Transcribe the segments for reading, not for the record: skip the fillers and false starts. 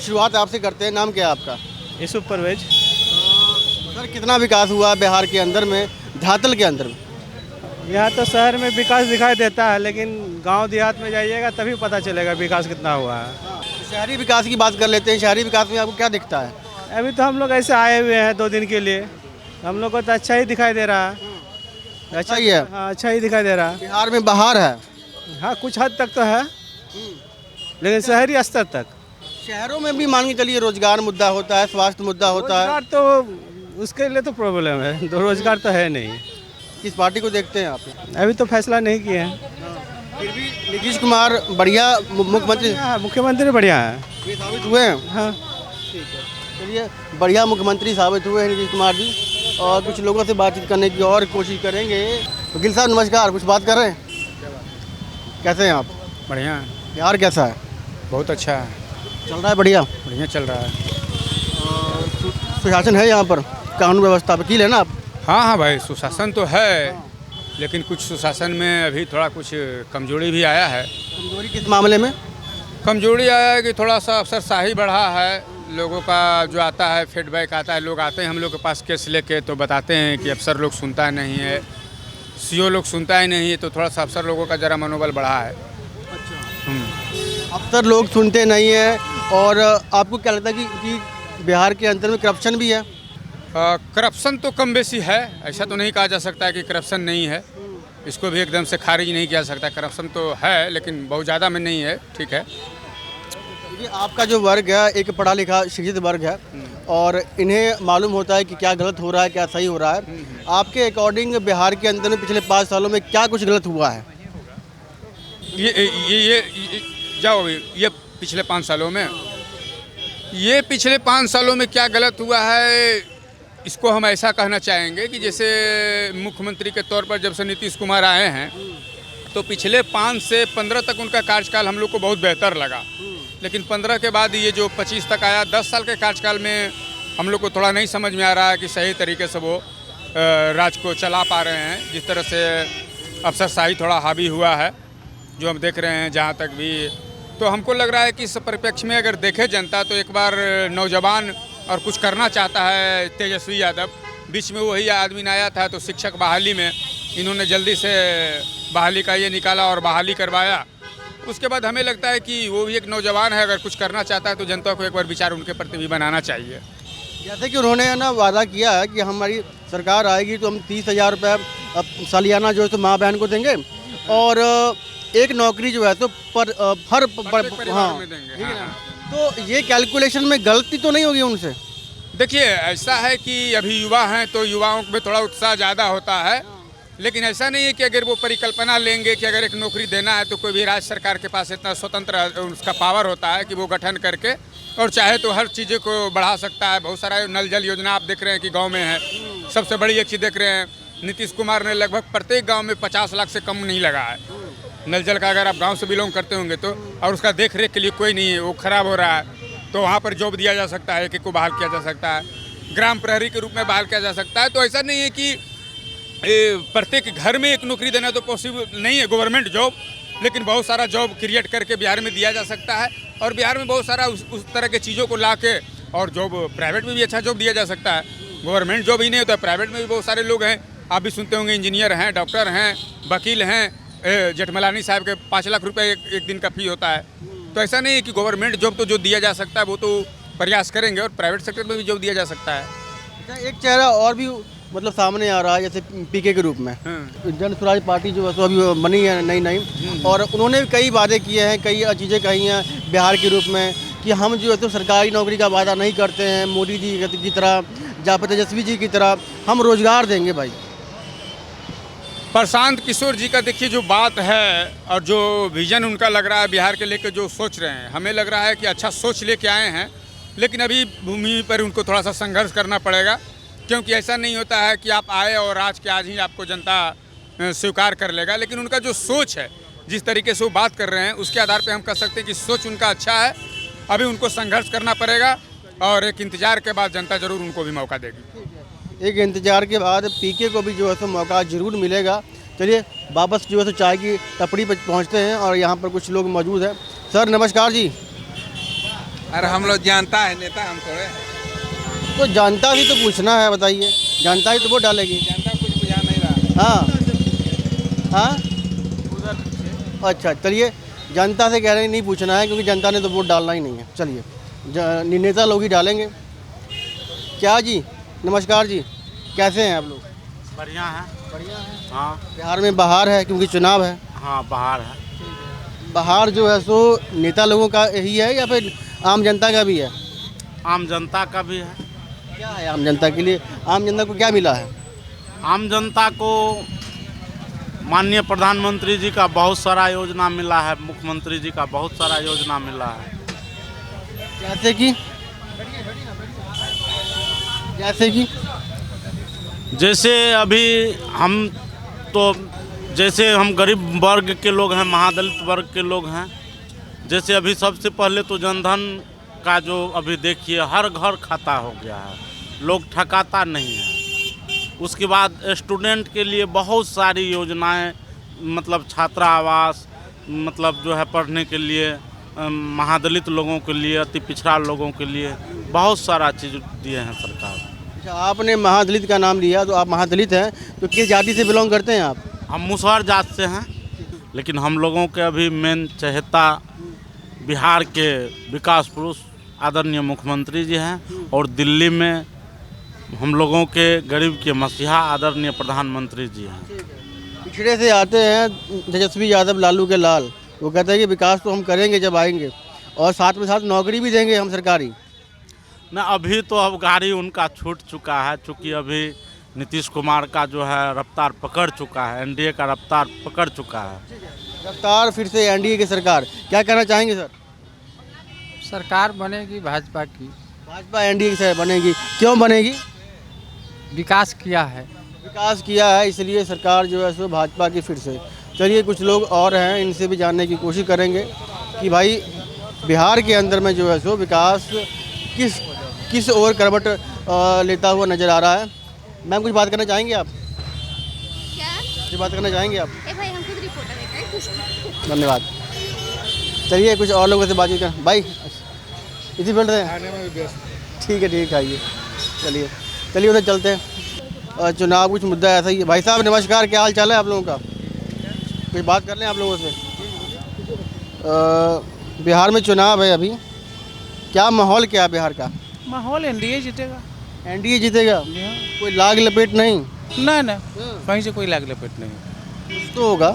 शुरुआत आपसे करते हैं। नाम क्या है आपका? यूसुफ परवेज। सर, कितना विकास हुआ है बिहार के अंदर में, धातल के अंदर में? यहाँ तो शहर में विकास दिखाई देता है, लेकिन गांव देहात में जाइएगा तभी पता चलेगा विकास कितना हुआ है। शहरी विकास की बात कर लेते हैं। शहरी विकास में आपको क्या दिखता है? अभी तो हम लोग ऐसे आए हुए हैं 2 दिन के लिए, हम लोग को तो अच्छा ही दिखाई दे रहा है। अच्छा ही है। हाँ, अच्छा ही दिखाई दे रहा है। बिहार में बाहर है। हाँ, कुछ हद तक तो है, लेकिन शहरी स्तर तक। शहरों में भी मान के चलिए रोजगार मुद्दा होता है, स्वास्थ्य मुद्दा होता है। रोजगार तो उसके लिए तो प्रॉब्लम है, तो रोजगार तो है नहीं। किस पार्टी को देखते हैं आप? अभी तो फैसला नहीं किए हैं। फिर भी नीतीश कुमार बढ़िया मुख्यमंत्री मुख्यमंत्री बढ़िया है। ये साबित हुए हैं। हाँ, ठीक है, चलिए, बढ़िया मुख्यमंत्री साबित हुए हैं नीतीश कुमार जी। और कुछ लोगों से बातचीत करने की और कोशिश करेंगे। वकील साहब नमस्कार, कुछ बात कर रहे हैं? कैसे हैं आप? बढ़िया। बिहार कैसा है? बहुत अच्छा है। चल रहा है बढ़िया? बढ़िया चल रहा है। सुशासन है यहाँ पर, कानून व्यवस्था? वकील है ना आप? हाँ भाई, सुशासन तो है, लेकिन कुछ सुशासन में अभी थोड़ा कुछ कमजोरी भी आया है। कमजोरी किस मामले में? कमजोरी आया है कि थोड़ा सा अफसरशाही बढ़ा है। लोगों का जो आता है फीडबैक आता है, लोग आते हैं हम लोग के पास केस लेके, तो बताते हैं कि अफसर लोग सुनता नहीं है, सीओ लोग सुनता ही नहीं है, तो थोड़ा सा अफसर लोगों का जरा मनोबल बढ़ा है। अफसर लोग सुनते नहीं है। और आपको क्या लगता है कि बिहार के अंदर में करप्शन भी है? करप्शन तो कम बेसी है, ऐसा तो नहीं कहा जा सकता है कि करप्शन नहीं है। इसको भी एकदम से खारिज नहीं किया सकता। करप्शन तो है, लेकिन बहुत ज़्यादा में नहीं है। ठीक है। ये आपका जो वर्ग है एक पढ़ा लिखा शिक्षित वर्ग है, और इन्हें मालूम होता है कि क्या गलत हो रहा है, क्या सही हो रहा है। आपके अकॉर्डिंग बिहार के अंदर में पिछले 5 सालों में क्या कुछ गलत हुआ है? ये जाओ अभी, ये पिछले 5 सालों में, ये पिछले 5 सालों में क्या गलत हुआ है, इसको हम ऐसा कहना चाहेंगे कि जैसे मुख्यमंत्री के तौर पर जब से नीतीश कुमार आए हैं, तो पिछले 5 से 15 तक उनका कार्यकाल हम लोग को बहुत बेहतर लगा। लेकिन 15 के बाद ये जो 25 तक आया, 10 साल के कार्यकाल में हम लोग को थोड़ा नहीं समझ में आ रहा है कि सही तरीके से वो राज को चला पा रहे हैं। जिस तरह से अफसरशाही थोड़ा हावी हुआ है, जो हम देख रहे हैं जहाँ तक भी, तो हमको लग रहा है कि इस परिप्रेक्ष्य में अगर देखे जनता, तो एक बार नौजवान और कुछ करना चाहता है तेजस्वी यादव। बीच में वही आदमी आया था, तो शिक्षक बहाली में इन्होंने जल्दी से बहाली का ये निकाला और बहाली करवाया। उसके बाद हमें लगता है कि वो भी एक नौजवान है, अगर कुछ करना चाहता है तो जनता को एक बार विचार उनके प्रति भी बनाना चाहिए। जैसे कि उन्होंने ना वादा किया है कि हमारी सरकार आएगी तो हम 30,000 रुपये सालियाना जो है तो माँ बहन को देंगे, और एक नौकरी जो है तो हर हाँ में देंगे। ठीक है ना? तो ये कैलकुलेशन में गलती तो नहीं होगी उनसे? देखिए, ऐसा है कि अभी युवा हैं तो युवाओं में थोड़ा उत्साह ज़्यादा होता है, लेकिन ऐसा नहीं है कि अगर वो परिकल्पना लेंगे कि अगर एक नौकरी देना है, तो कोई भी राज्य सरकार के पास इतना स्वतंत्र उसका पावर होता है कि वो गठन करके और चाहे तो हर चीज़ों को बढ़ा सकता है। बहुत सारा नल जल योजना आप देख रहे हैं कि गांव में है। सबसे बड़ी एक चीज़ देख रहे हैं, नीतीश कुमार ने लगभग प्रत्येक गाँव में 50 लाख से कम नहीं लगा है नल जल का। अगर आप गाँव से बिलोंग करते होंगे तो, और उसका देख रेख के लिए कोई नहीं है, वो ख़राब हो रहा है, तो वहाँ पर जॉब दिया जा सकता है, एक को बहाल किया जा सकता है, ग्राम प्रहरी के रूप में बहाल किया जा सकता है। तो ऐसा नहीं है कि प्रत्येक घर में एक नौकरी देना तो पॉसिबल नहीं है, गवर्नमेंट जॉब, लेकिन बहुत सारा जॉब क्रिएट करके बिहार में दिया जा सकता है। और बिहार में बहुत सारा उस तरह के चीज़ों को ला के, और जॉब प्राइवेट में भी अच्छा जॉब दिया जा सकता है। गवर्नमेंट जॉब ही नहीं होता है, प्राइवेट में भी बहुत सारे लोग हैं। आप भी सुनते होंगे, इंजीनियर हैं, डॉक्टर हैं, वकील हैं। जेठमलानी साहब के 5 लाख रुपए एक दिन का फी होता है। तो ऐसा नहीं है कि गवर्नमेंट जॉब तो जो दिया जा सकता है वो तो प्रयास करेंगे, और प्राइवेट सेक्टर में भी जॉब दिया जा सकता है। एक चेहरा और भी मतलब सामने आ रहा है, जैसे पीके के रूप में जन स्वराज पार्टी जो है तो अभी बनी है नई, और उन्होंने भी कई वादे किए हैं, कई चीज़ें कही हैं बिहार के रूप में कि हम जो है तो सरकारी नौकरी का वादा नहीं करते हैं मोदी जी की तरह, या फिर तेजस्वी जी की तरह हम रोजगार देंगे। भाई प्रशांत किशोर जी का देखिए जो बात है, और जो विजन उनका लग रहा है बिहार के लेकर जो सोच रहे हैं, हमें लग रहा है कि अच्छा सोच लेके आए हैं, लेकिन अभी भूमि पर उनको थोड़ा सा संघर्ष करना पड़ेगा। क्योंकि ऐसा नहीं होता है कि आप आए और आज के आज ही आपको जनता स्वीकार कर लेगा, लेकिन उनका जो सोच है, जिस तरीके से वो बात कर रहे हैं, उसके आधार पे हम कह सकते हैं कि सोच उनका अच्छा है। अभी उनको संघर्ष करना पड़ेगा, और एक इंतजार के बाद जनता जरूर उनको भी मौका देगी। एक इंतजार के बाद पीके को भी जो है तो मौका जरूर मिलेगा। चलिए वापस जो है तो चाय की टपड़ी पर पहुंचते हैं, और यहाँ पर कुछ लोग मौजूद हैं। सर नमस्कार जी, अरे हम लोग जानता है नेता हम थोड़े। तो जनता से तो पूछना है, बताइए, जनता ही तो वोट डालेगी। जनता कुछ बुझा नहीं रहा। हाँ हाँ, अच्छा चलिए, जनता से कह रहे हैं नहीं पूछना है क्योंकि जनता ने तो वोट डालना ही नहीं है। चलिए, नेता लोग ही डालेंगे। क्या जी, नमस्कार जी, कैसे हैं आप लोग? बढ़िया है। बढ़िया है। हाँ बिहार में बहार है क्योंकि चुनाव है। हाँ, बाहर है। बहार जो है सो नेता लोगों का ही है या फिर आम जनता का भी है? आम जनता का भी है। क्या है आम जनता के लिए, आम जनता को क्या मिला है? आम जनता को माननीय प्रधानमंत्री जी का बहुत सारा योजना मिला है, मुख्यमंत्री जी का बहुत सारा योजना मिला है। जैसे कि जैसे अभी जैसे हम गरीब वर्ग के लोग हैं, महादलित वर्ग के लोग हैं। जैसे अभी सबसे पहले तो जनधन का जो अभी देखिए हर घर खाता हो गया है, लोग ठकाता नहीं है। उसके बाद स्टूडेंट के लिए बहुत सारी योजनाएं, मतलब छात्रा आवास, मतलब जो है पढ़ने के लिए, महादलित लोगों के लिए, अति पिछड़ा लोगों के लिए बहुत सारा चीज़ दिए हैं सरकार। अच्छा, आपने महादलित का नाम लिया, तो आप महादलित हैं तो किस जाति से बिलोंग करते हैं आप? हम मुसहर जात से हैं, लेकिन हम लोगों के अभी मेन चहेता बिहार के विकास पुरुष आदरणीय मुख्यमंत्री जी हैं, और दिल्ली में हम लोगों के गरीब के मसीहा आदरणीय प्रधानमंत्री जी हैं। पिछड़े से आते हैं तेजस्वी यादव, लालू के लाल, वो कहते हैं कि विकास तो हम करेंगे जब आएंगे, और साथ में साथ नौकरी भी देंगे हम सरकारी। ना अभी तो अब गाड़ी उनका छूट चुका है, चूँकि अभी नीतीश कुमार का जो है रफ्तार पकड़ चुका है, एनडीए का रफ्तार पकड़ चुका है। रफ्तार फिर से एनडीए की सरकार, क्या कहना चाहेंगे सर? सरकार बनेगी भाजपा की। भाजपा एनडीए की सरकार बनेगी, क्यों बनेगी? विकास किया है। विकास किया है इसलिए सरकार जो है सो भाजपा की फिर से। चलिए, कुछ लोग और हैं, इनसे भी जानने की कोशिश करेंगे कि भाई बिहार के अंदर में जो है सो विकास किस ओर करवट लेता हुआ नज़र आ रहा है। मैम, कुछ बात करना चाहेंगे आप? क्या? कुछ बात करना चाहेंगे आप? ए भाई, हम खुद रिपोर्टर हैं, कुछ धन्यवाद। चलिए, कुछ और लोगों से बातचीत कर। भाई इसी फील्ड से? ठीक है, आइए, चलिए उधर चलते हैं। चुनाव कुछ मुद्दा ऐसा ही है। भाई साहब नमस्कार, क्या हाल चाल है आप लोगों का? कुछ बात कर लें आप लोगों से। बिहार में चुनाव है अभी, क्या माहौल क्या है बिहार का? माहौल एनडीए जीतेगा। एनडीए जीतेगा? कोई लाग लपेट नहीं? ना कहीं से कोई लाग लपेट नहीं। कुछ तो होगा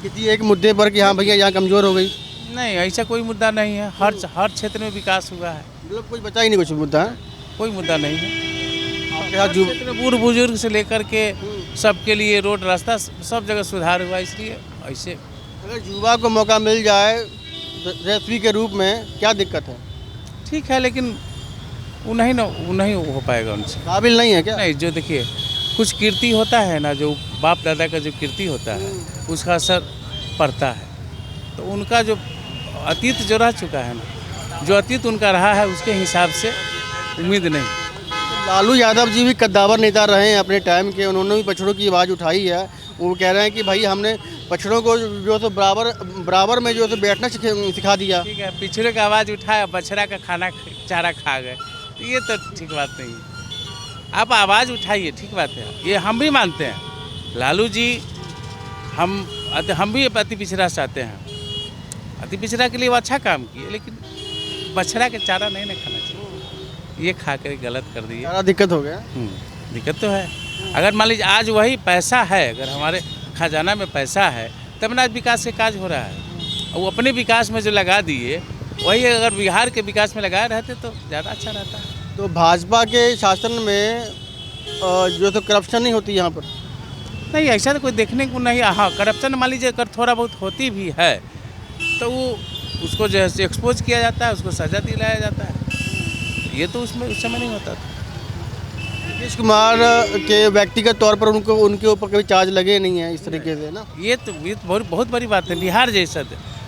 किसी एक मुद्दे पर कि हाँ भैया यहाँ कमज़ोर हो गई। नहीं, ऐसा कोई मुद्दा नहीं है। हर क्षेत्र में विकास हुआ है। मतलब कुछ बचा ही नहीं, कुछ मुद्दा है? कोई मुद्दा नहीं है। आपके साथ जो बूढ़ बुजुर्ग से लेकर के सबके लिए रोड रास्ता सब जगह सुधार हुआ, इसलिए ऐसे। अगर युवा को मौका मिल जाए तेजस्वी के रूप में, क्या दिक्कत है? ठीक है, लेकिन वो नहीं हो पाएगा उनसे। काबिल नहीं है क्या? नहीं, जो देखिए कुछ कीर्ति होता है ना, जो बाप दादा का जो कीर्ति होता है उसका असर पड़ता है। तो उनका जो अतीत जो रह चुका है ना, जो अतीत उनका रहा है, उसके हिसाब से उम्मीद नहीं। लालू यादव जी भी कद्दावर नेता रहे हैं अपने टाइम के, उन्होंने भी पछड़ों की आवाज़ उठाई है। वो कह रहे हैं कि भाई हमने पछड़ों को जो तो बराबर में जो तो बैठना सिखा दिया। ठीक है, पिछड़े का आवाज़ उठाया, बछड़ा का चारा खा गए, तो ये तो ठीक बात नहीं है। आप आवाज़ उठाइए, ठीक बात है, ये हम भी मानते हैं। लालू जी हम भी अति पिछड़ा चाहते हैं। अति पिछड़ा के लिए वो अच्छा काम किए, लेकिन बछड़ा के चारा नहीं ना खाना चाहिए। ये खा कर गलत कर दिए, सारा दिक्कत हो गया। दिक्कत तो है। अगर मान लीजिए आज वही पैसा है, अगर हमारे खजाना में पैसा है तब ना आज विकास के काज हो रहा है। वो अपने विकास में जो लगा दिए, वही अगर बिहार के विकास में लगाए रहते तो ज़्यादा अच्छा रहता है। तो भाजपा के शासन में जो तो करप्शन नहीं होती यहाँ पर? नहीं, ऐसा तो कोई देखने को नहीं। हाँ, करप्शन मान लीजिए अगर थोड़ा बहुत होती भी है तो वो उसको जो है एक्सपोज किया जाता है, उसको सज़ा दिलाया जाता है। ये तो उसमें उस समय नहीं होता था। नीतीश कुमार के व्यक्तिगत तौर पर उनके ऊपर कभी चार्ज लगे नहीं है इस तरीके से ना? ये तो बहुत बड़ी बात है।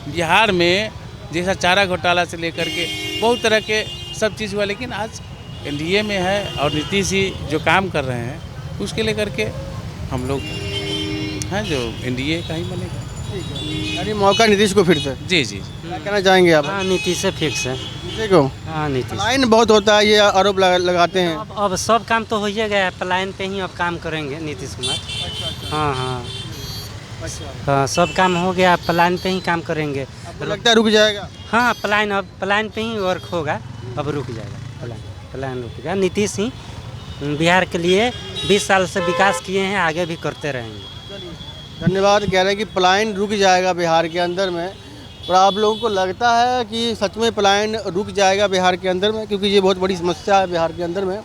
बिहार में जैसा चारा घोटाला से लेकर के बहुत तरह के सब चीज़ हुआ, लेकिन आज एनडीए में है और नीतीश जी जो काम कर रहे हैं उसके लेकर के हम लोग हैं जो एनडीए का ही बनेगा। यानी मौका नीतीश को फिर से? जी। क्या कहना चाहेंगे आप? हाँ, नीतीश से फिक्स है। किसी को हाँ नीतीश। पलायन बहुत होता है, ये आरोप लगाते हैं। अब सब काम तो हो ही गया है, पलायन पे ही अब काम करेंगे नीतीश कुमार। हाँ हाँ हाँ, सब काम हो गया, पलायन पे ही काम करेंगे। आपको लगता है रुक जाएगा? हाँ पलायन, अब पलायन पे ही वर्क होगा, अब रुक जाएगा पलायन रुक गया। नीतीश ही बिहार के लिए 20 साल से विकास किए हैं, आगे भी करते रहेंगे। धन्यवाद। कह रहे हैं कि पलायन रुक जाएगा बिहार के अंदर में, और आप लोगों को लगता है कि सच में पलायन रुक जाएगा बिहार के अंदर में, क्योंकि ये बहुत बड़ी समस्या है बिहार के अंदर में।